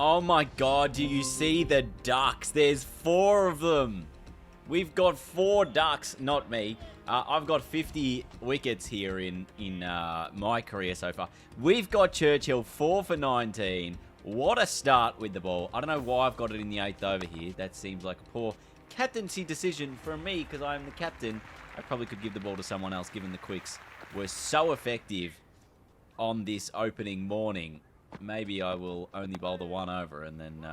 Oh my god, do you see the ducks? There's 4 of them. We've got 4 ducks, not me. I've got 50 wickets here in my career so far. We've got Churchill 4 for 19. What a start with the ball. I don't know why I've got it in the 8th over here. That seems like a poor captaincy decision from me because I'm the captain. I probably could give the ball to someone else given the quicks were so effective on this opening morning. Maybe I will only bowl the 1 over and then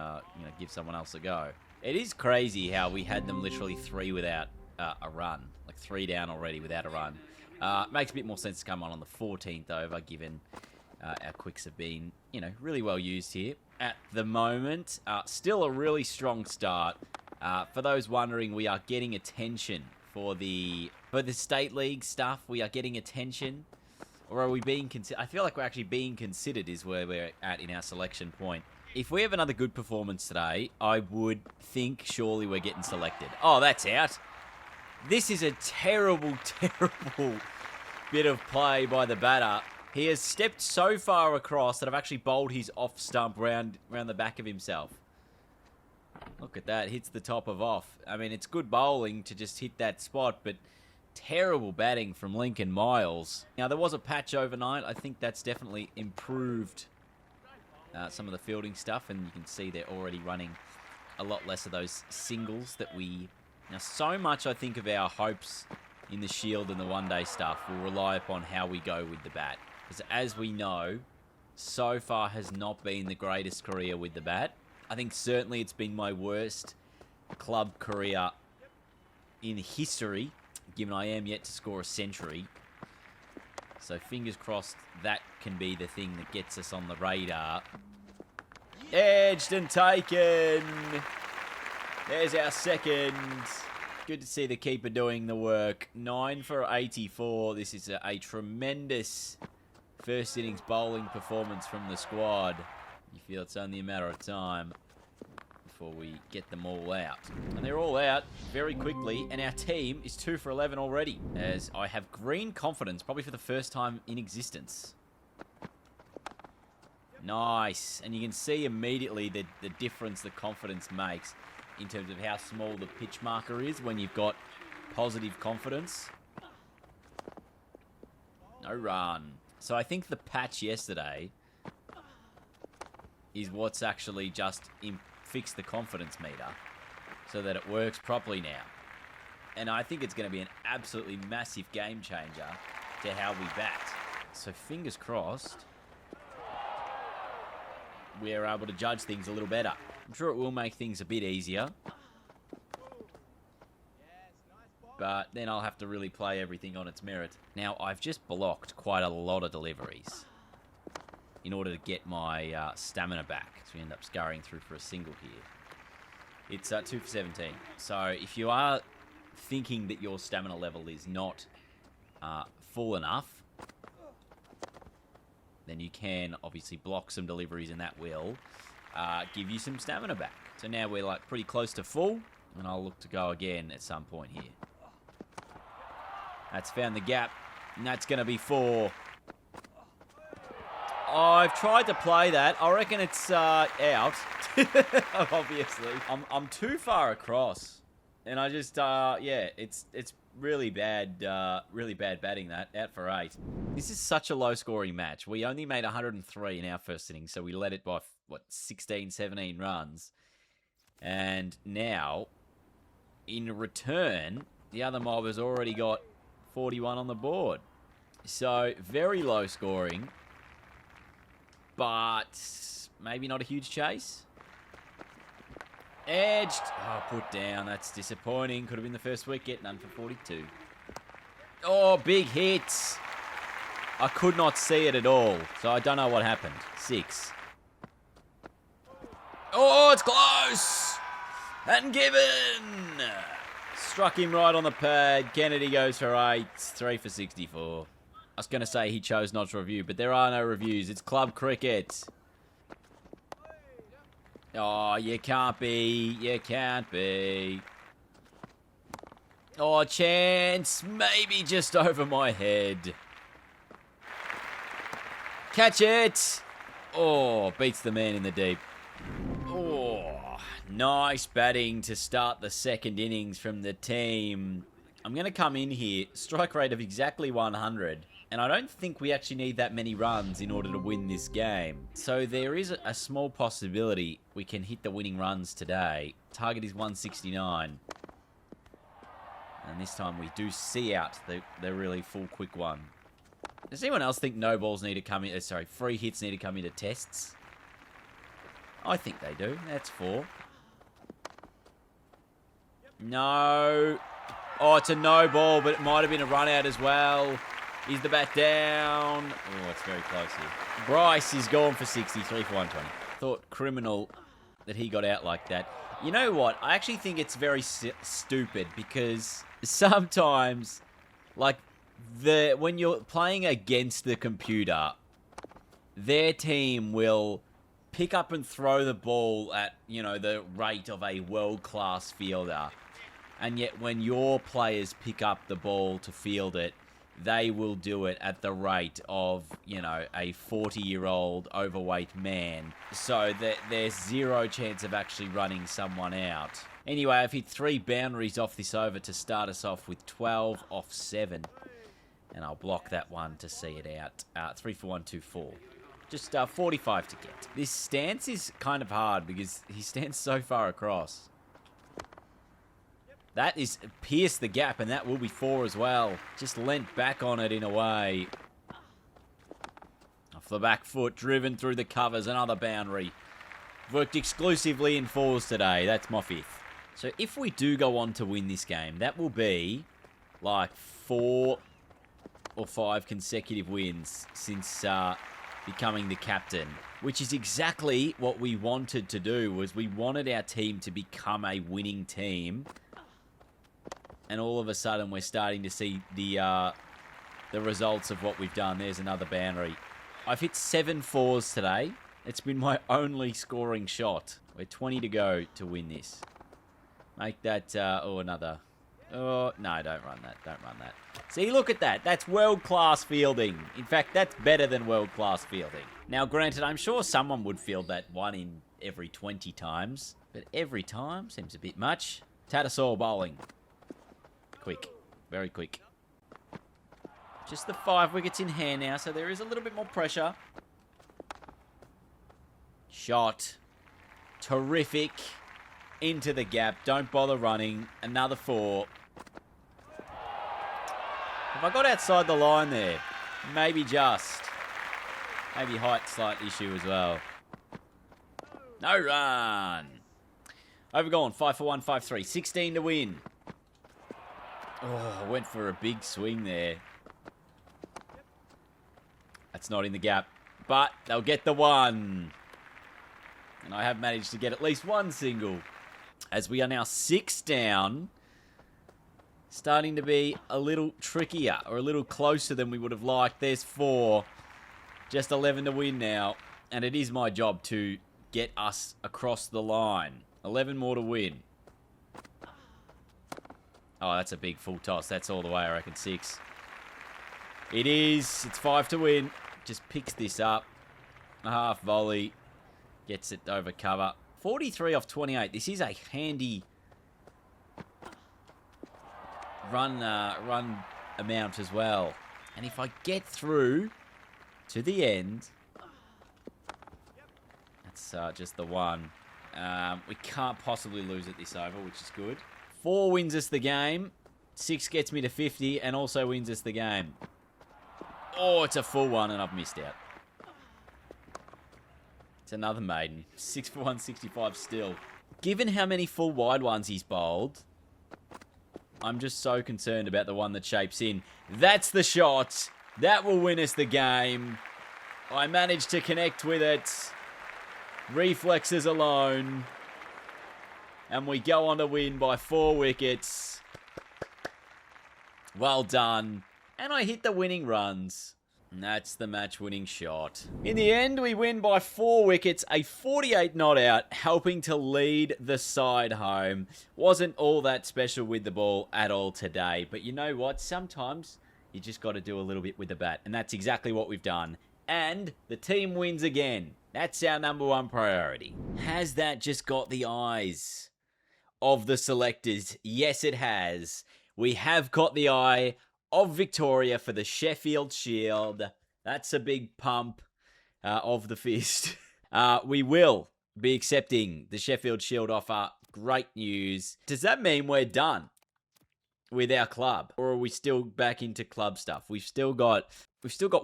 give someone else a go. It is crazy how we had them literally 3 without a run. Like 3 down already without a run. Makes a bit more sense to come on the 14th over, given our quicks have been, really well used here. At the moment, still a really strong start. For those wondering, we are getting attention for the state league stuff. We are getting attention. Or are we being considered? I feel like we're actually being considered is where we're at in our selection point. If we have another good performance today, I would think surely we're getting selected. Oh, that's out. This is a terrible, terrible bit of play by the batter. He has stepped so far across that I've actually bowled his off stump round the back of himself. Look at that. Hits the top of off. I mean, it's good bowling to just hit that spot, but terrible batting from Lincoln Miles. Now, there was a patch overnight. I think that's definitely improved some of the fielding stuff, and you can see they're already running a lot less of those singles that we... Now, so much, I think, of our hopes in the Shield and the one-day stuff will rely upon how we go with the bat. Because as we know, so far has not been the greatest career with the bat. I think certainly it's been my worst club career in history, given I am yet to score a century. So fingers crossed that can be the thing that gets us on the radar. Edged and taken. There's our second. Good to see the keeper doing the work. 9 for 84. This is a tremendous first innings bowling performance from the squad. You feel it's only a matter of time before we get them all out. And they're all out very quickly, and our team is 2 for 11 already, as I have green confidence, probably for the first time in existence. Nice. And you can see immediately the difference the confidence makes in terms of how small the pitch marker is when you've got positive confidence. No run. So I think the patch yesterday is what's actually just fixed the confidence meter so that it works properly now. And I think it's going to be an absolutely massive game changer to how we bat. So fingers crossed we're able to judge things a little better. I'm sure it will make things a bit easier. But then I'll have to really play everything on its merit. Now, I've just blocked quite a lot of deliveries in order to get my stamina back. So we end up scurrying through for a single here. It's 2 for 17. So if you are thinking that your stamina level is not full enough, then you can obviously block some deliveries and that will give you some stamina back. So now we're like pretty close to full, and I'll look to go again at some point here. That's found the gap, and that's going to be 4. Oh, I've tried to play that. I reckon it's out, obviously. I'm too far across, and I just, yeah, it's really bad batting that. Out for 8. This is such a low-scoring match. We only made 103 in our first inning, so we led it by, 16, 17 runs. And now, in return, the other mob has already got 41 on the board. So, very low scoring, but maybe not a huge chase. Edged. Oh, put down. That's disappointing. Could have been the first wicket. None for 42. Oh, big hits. I could not see it at all, so I don't know what happened. 6. Oh, it's close. And given. Struck him right on the pad. Kennedy goes for 8. 3 for 64. I was going to say he chose not to review, but there are no reviews. It's club cricket. Oh, you can't be. You can't be. Oh, chance. Maybe just over my head. Catch it. Oh, beats the man in the deep. Oh, nice batting to start the second innings from the team. I'm going to come in here, strike rate of exactly 100. And I don't think we actually need that many runs in order to win this game. So there is a small possibility we can hit the winning runs today. Target is 169. And this time we do see out the really full quick one. Does anyone else think no balls need to come in? Sorry, free hits need to come into tests? I think they do. That's 4. No. Oh, it's a no ball, but it might have been a run out as well. Is the bat down? Oh, it's very close here. Bryce is gone for 63 for 120. Thought criminal that he got out like that. You know what? I actually think it's very stupid because sometimes, like, when you're playing against the computer, their team will pick up and throw the ball at, you know, the rate of a world-class fielder. And yet when your players pick up the ball to field it, they will do it at the rate of, you know, a 40-year-old overweight man. So that there's zero chance of actually running someone out. Anyway, I've hit 3 boundaries off this over to start us off with 12 off 7. And I'll block that one to see it out. 3 for 124. Just 45 to get. This stance is kind of hard because he stands so far across. That is pierced the gap, and that will be 4 as well. Just leant back on it in a way. Off the back foot, driven through the covers, another boundary. Worked exclusively in 4s today. That's my 5th. So if we do go on to win this game, that will be like 4 or 5 consecutive wins since becoming the captain, which is exactly what we wanted to do. Was we wanted our team to become a winning team. And all of a sudden, we're starting to see the results of what we've done. There's another boundary. I've hit 7 4s today. It's been my only scoring shot. We're 20 to go to win this. Make that, another. Oh, no, don't run that. Don't run that. See, look at that. That's world-class fielding. In fact, that's better than world-class fielding. Now, granted, I'm sure someone would field that one in every 20 times. But every time seems a bit much. Tattersall bowling. Quick. Very quick. Just the 5 wickets in hand now, so there is a little bit more pressure. Shot. Terrific. Into the gap. Don't bother running. Another 4. If I got outside the line there, maybe just. Maybe height slight issue as well. No run. Overgone. 5 for 1, 5-3. 16 to win. Oh, went for a big swing there. That's not in the gap. But they'll get the 1. And I have managed to get at least 1 single. As we are now 6 down. Starting to be a little trickier. Or a little closer than we would have liked. There's 4. Just 11 to win now. And it is my job to get us across the line. 11 more to win. Oh, that's a big full toss. That's all the way, I reckon. 6. It is. It's 5 to win. Just picks this up. A half volley. Gets it over cover. 43 off 28. This is a handy run amount as well. And if I get through to the end, that's just the 1. We can't possibly lose it this over, which is good. 4 wins us the game. 6 gets me to 50 and also wins us the game. Oh, it's a full 1 and I've missed out. It's another maiden. 6 for 165 still. Given how many full wide ones he's bowled, I'm just so concerned about the one that shapes in. That's the shot. That will win us the game. I managed to connect with it. Reflexes alone. And we go on to win by 4 wickets. Well done. And I hit the winning runs. And that's the match-winning shot. In the end, we win by 4 wickets, a 48 not out, helping to lead the side home. Wasn't all that special with the ball at all today. But you know what? Sometimes you just got to do a little bit with the bat. And that's exactly what we've done. And the team wins again. That's our number one priority. Has that just got the eyes of the selectors? Yes, it has. We have got the eye of Victoria for the Sheffield Shield. That's a big pump of the fist. We will be accepting the Sheffield Shield offer. Great news. Does that mean we're done with our club, or are we still back into club stuff? We've still got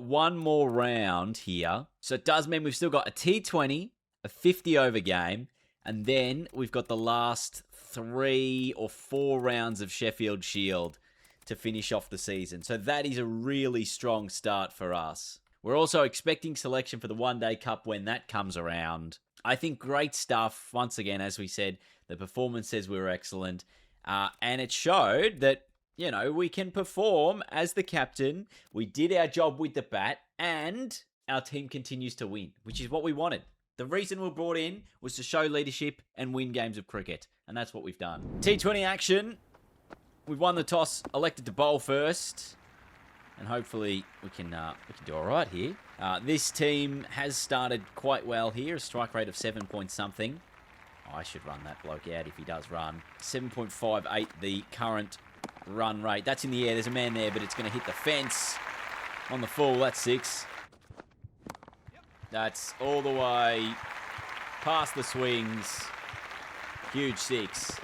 one more round here, so it does mean we've still got a T20, a 50 over game, and then we've got the last 3 or 4 rounds of Sheffield Shield to finish off the season. So that is a really strong start for us. We're also expecting selection for the One Day Cup when that comes around. I think great stuff. Once again, as we said, the performances were excellent. And it showed that, you know, we can perform as the captain. We did our job with the bat, and our team continues to win, which is what we wanted. The reason we were brought in was to show leadership and win games of cricket, and that's what we've done. T20 action. We've won the toss, elected to bowl first, and hopefully we can do all right here. This team has started quite well here, a strike rate of 7 point something. I should run that bloke out if he does run. 7.58, the current run rate. That's in the air. There's a man there, but it's going to hit the fence. On the full, that's 6. That's all the way past the swings. Huge 6.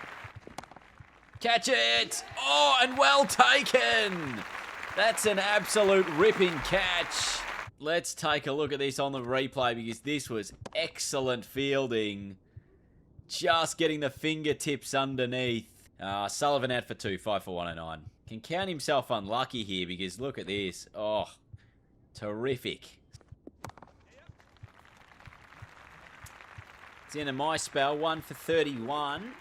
Catch it! Oh, and well taken! That's an absolute ripping catch. Let's take a look at this on the replay, because this was excellent fielding. Just getting the fingertips underneath. Sullivan out for 2, 5 for 109. Can count himself unlucky here, because look at this. Oh, terrific. It's the end of my spell. 1 for 31.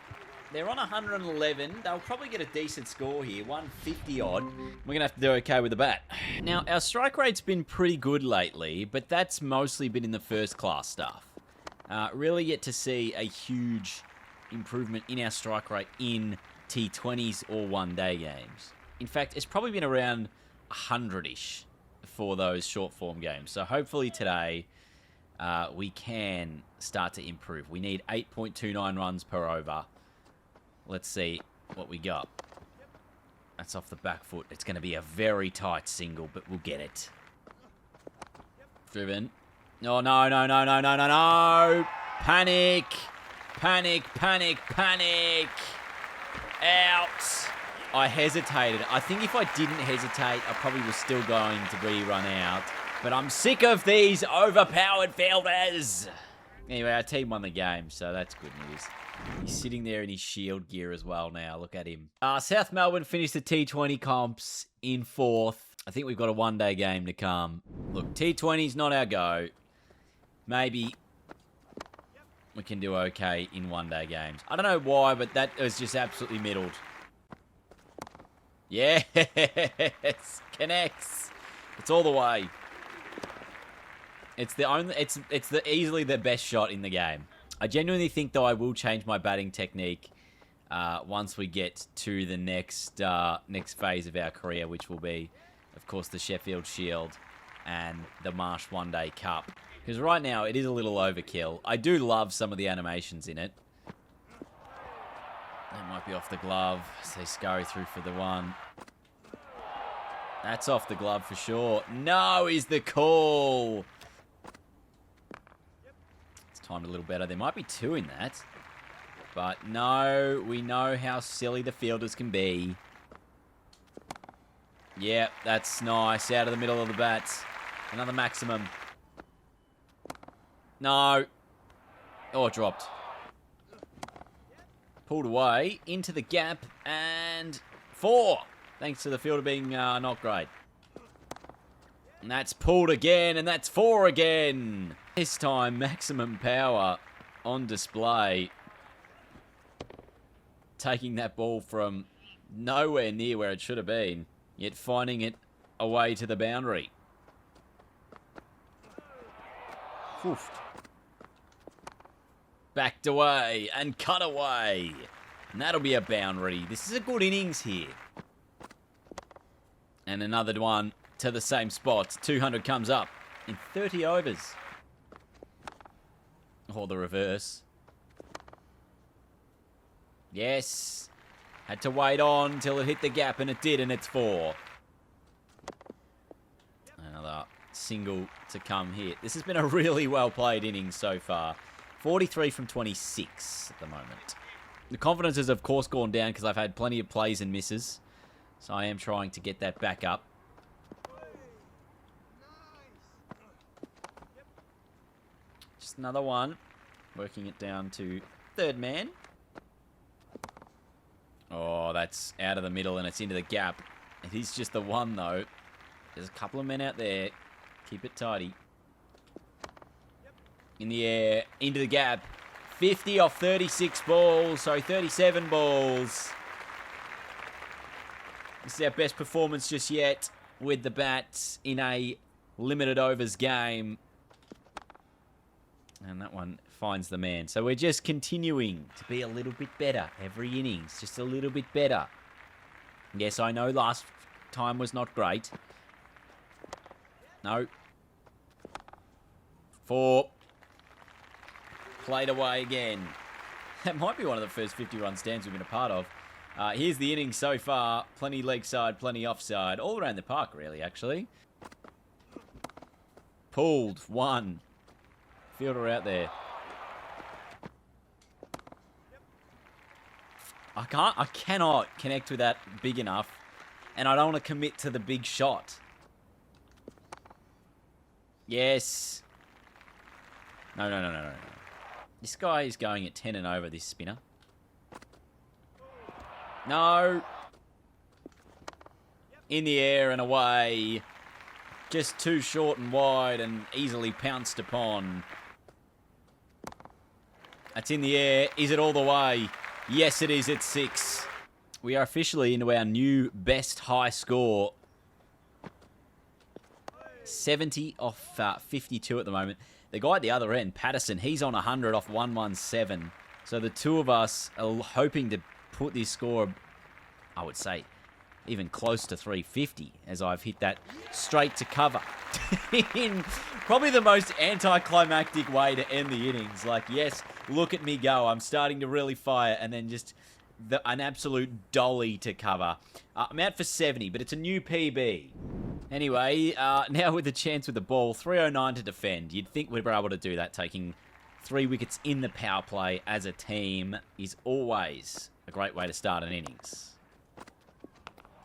They're on 111. They'll probably get a decent score here. 150 odd. We're going to have to do okay with the bat. Now, our strike rate's been pretty good lately, but that's mostly been in the first class stuff. Really yet to see a huge improvement in our strike rate in T20s or one-day games. In fact, it's probably been around 100-ish for those short-form games. So hopefully today we can start to improve. We need 8.29 runs per over. Let's see what we got. That's off the back foot. It's going to be a very tight single, but we'll get it. Driven. Oh, no, no, no, no, no, no, no. Panic. Panic, panic, panic. Out. I hesitated. I think if I didn't hesitate, I probably was still going to be run out. But I'm sick of these overpowered fielders. Anyway, our team won the game, so that's good news. He's sitting there in his shield gear as well now. Look at him. South Melbourne finished the T20 comps in 4th. I think we've got a one-day game to come. Look, T20's not our go. Maybe we can do okay in one-day games. I don't know why, but that was just absolutely middled. Yes! Connects. It's all the way. It's easily the best shot in the game. I genuinely think, though, I will change my batting technique once we get to the next phase of our career, which will be, of course, the Sheffield Shield and the Marsh One Day Cup. Because right now, it is a little overkill. I do love some of the animations in it. That might be off the glove. So they scurry through for the one. That's off the glove for sure. No is the call. Timed a little better. There might be 2 in that. But no, we know how silly the fielders can be. Yeah, that's nice. Out of the middle of the bats. Another maximum. No. Oh, it dropped. Pulled away into the gap. And 4. Thanks to the fielder being not great. And that's pulled again. And that's 4 again. This time, maximum power on display. Taking that ball from nowhere near where it should have been, yet finding it away to the boundary. Oof. Backed away and cut away. And that'll be a boundary. This is a good innings here. And another one to the same spot. 200 comes up in 30 overs. Or the reverse. Yes. Had to wait on till it hit the gap, and it did, and it's 4. Another single to come here. This has been a really well-played inning so far. 43 from 26 at the moment. The confidence has, of course, gone down because I've had plenty of plays and misses. So I am trying to get that back up. Just another one. Working it down to third man. Oh, that's out of the middle and it's into the gap. It is just the one, though. There's a couple of men out there. Keep it tidy. In the air, into the gap. 50 off 36 balls, so 37 balls. This is our best performance just yet with the bats in a limited overs game. And that one finds the man. So we're just continuing to be a little bit better every innings. Just a little bit better. Yes, I know last time was not great. No. 4. Played away again. That might be one of the first 50-run stands we've been a part of. Here's the innings so far. Plenty leg side, plenty offside. All around the park, really, actually. Pulled. 1. Fielder out there. I cannot connect with that big enough. And I don't want to commit to the big shot. Yes. No. This guy is going at 10 and over, this spinner. No. In the air and away. Just too short and wide and easily pounced upon. That's in the air. Is it all the way? Yes, it is. It's 6. We are officially into our new best high score. 70 off 52 at the moment. The guy at the other end, Patterson, he's on 100 off 117. So the two of us are hoping to put this score, I would say, even close to 350 as I've hit that straight to cover. In probably the most anticlimactic way to end the innings. Like, yes, look at me go. I'm starting to really fire and then just an absolute dolly to cover. I'm out for 70, but it's a new PB. Anyway, now with a chance with the ball, 309 to defend. You'd think we'd be able to do that. Taking 3 wickets in the power play as a team is always a great way to start an innings.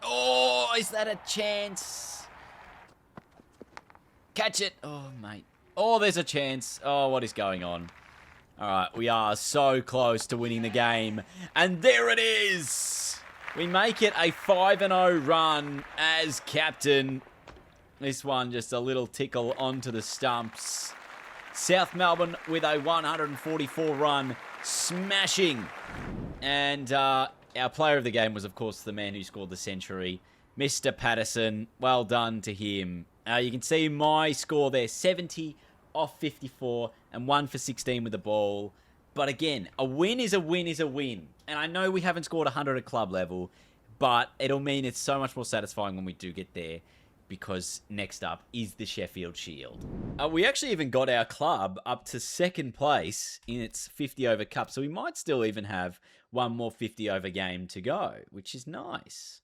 Oh, is that a chance? Catch it. Oh, mate. Oh, there's a chance. Oh, what is going on? All right, we are so close to winning the game. And there it is. We make it a 5-0 run as captain. This one just a little tickle onto the stumps. South Melbourne with a 144 run smashing. And our player of the game was, of course, the man who scored the century, Mr. Patterson. Well done to him. You can see my score there, 70 off 54 and 1 for 16 with the ball. But again, a win is a win is a win. And I know we haven't scored 100 at club level, but it'll mean it's so much more satisfying when we do get there, because next up is the Sheffield Shield. We actually even got our club up to second place in its 50-over cup, so we might still even have one more 50-over game to go, which is nice.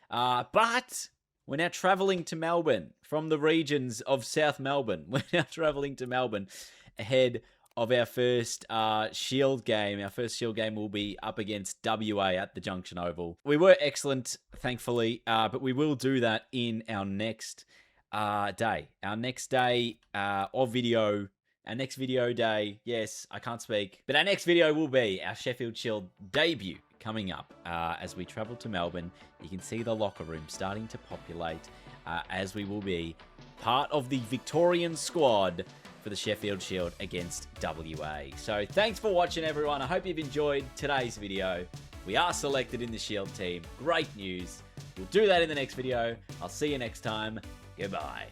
But we're now travelling to Melbourne from the regions of South Melbourne. We're now travelling to Melbourne ahead of our first Shield game. Our first Shield game will be up against WA at the Junction Oval. We were excellent, thankfully, but we will do that in our next day. Our next day of video. Our next video day. Yes, I can't speak. But our next video will be our Sheffield Shield debut coming up as we travel to Melbourne. You can see the locker room starting to populate as we will be part of the Victorian squad for the Sheffield Shield against WA. So thanks for watching, everyone. I hope you've enjoyed today's video. We are selected in the Shield team. Great news. We'll do that in the next video. I'll see you next time. Goodbye.